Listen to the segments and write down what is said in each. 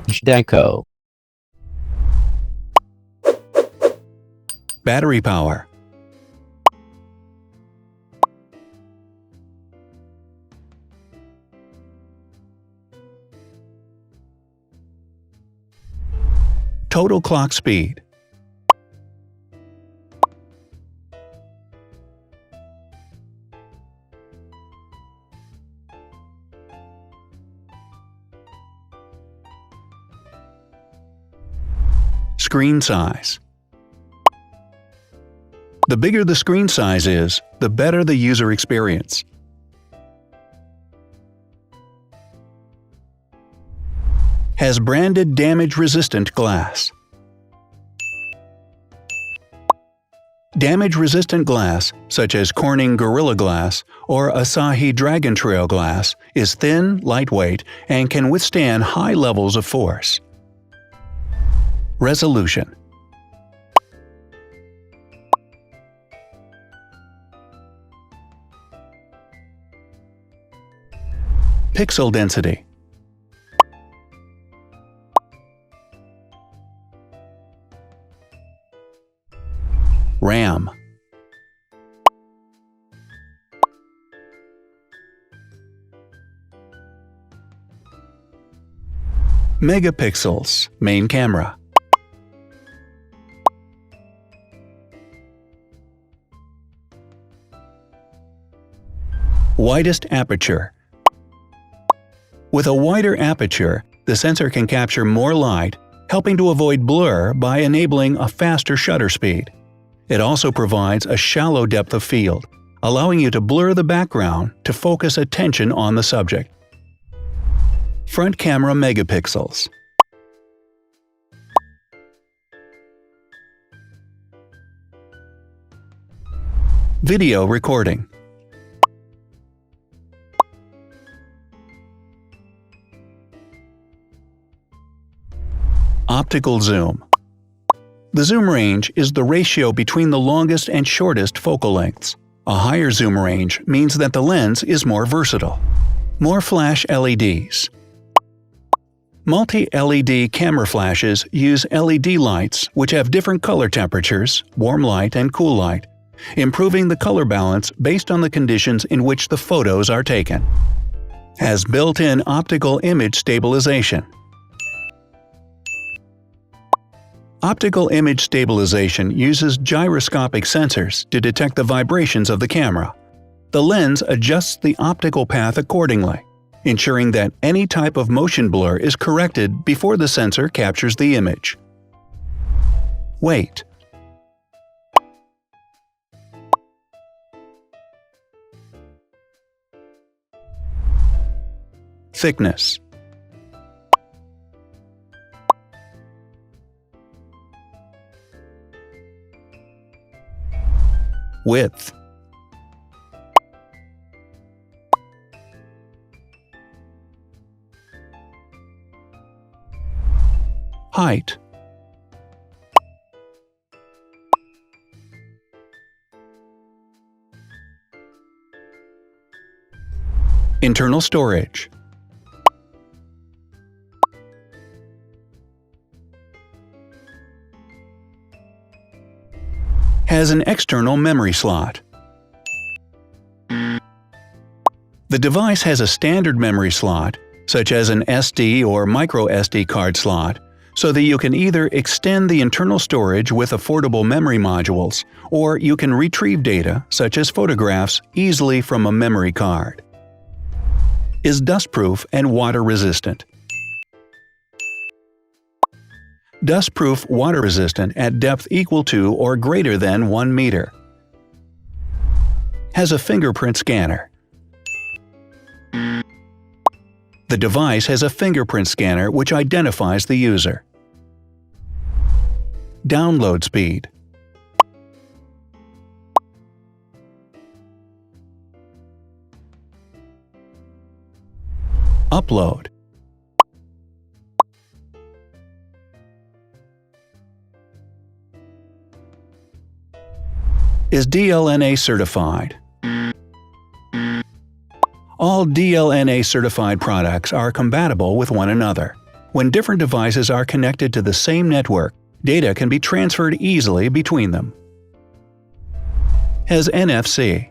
Zhdanko. Battery power. Total clock speed. Screen size. The bigger the screen size is, the better the user experience. Has branded damage-resistant glass. Damage-resistant glass, such as Corning Gorilla Glass or Asahi Dragon Trail glass, is thin, lightweight, and can withstand high levels of force. Resolution. Pixel density. RAM. Megapixels, main camera. Widest aperture. With a wider aperture, the sensor can capture more light, helping to avoid blur by enabling a faster shutter speed. It also provides a shallow depth of field, allowing you to blur the background to focus attention on the subject. Front camera megapixels. Video recording. Optical zoom. The zoom range is the ratio between the longest and shortest focal lengths. A higher zoom range means that the lens is more versatile. More flash LEDs. Multi-LED camera flashes use LED lights which have different color temperatures, warm light and cool light, improving the color balance based on the conditions in which the photos are taken. Has built-in optical image stabilization. Optical image stabilization uses gyroscopic sensors to detect the vibrations of the camera. The lens adjusts the optical path accordingly, ensuring that any type of motion blur is corrected before the sensor captures the image. Weight. Thickness. Width. Height. Internal storage. Has an external memory slot. The device has a standard memory slot, such as an SD or micro SD card slot, so that you can either extend the internal storage with affordable memory modules, or you can retrieve data, such as photographs, easily from a memory card. Is dustproof and water-resistant. Dustproof water-resistant at depth equal to or greater than 1 meter. Has a fingerprint scanner. The device has a fingerprint scanner which identifies the user. Download speed. Upload. Is DLNA certified. All DLNA certified products are compatible with one another. When different devices are connected to the same network, data can be transferred easily between them. Has NFC.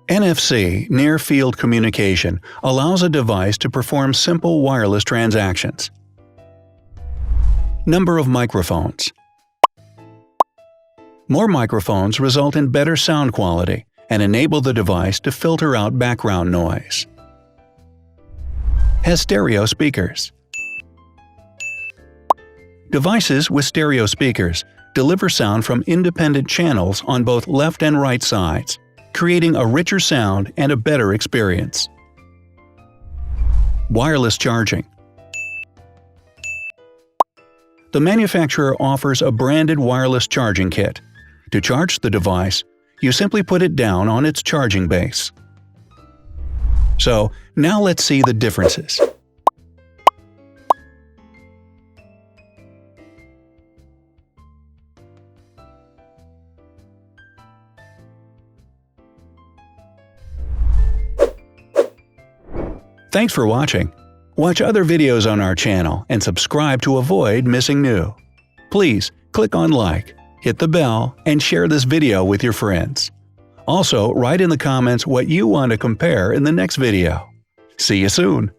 NFC, near-field communication, allows a device to perform simple wireless transactions. Number of microphones. More microphones result in better sound quality and enable the device to filter out background noise. Has stereo speakers. Devices with stereo speakers deliver sound from independent channels on both left and right sides, creating a richer sound and a better experience. Wireless charging. The manufacturer offers a branded wireless charging kit. To charge the device, you simply put it down on its charging base. So, now let's see the differences. Thanks for watching. Watch other videos on our channel and subscribe to avoid missing new. Please click on like, hit the bell, and share this video with your friends. Also, write in the comments what you want to compare in the next video. See you soon!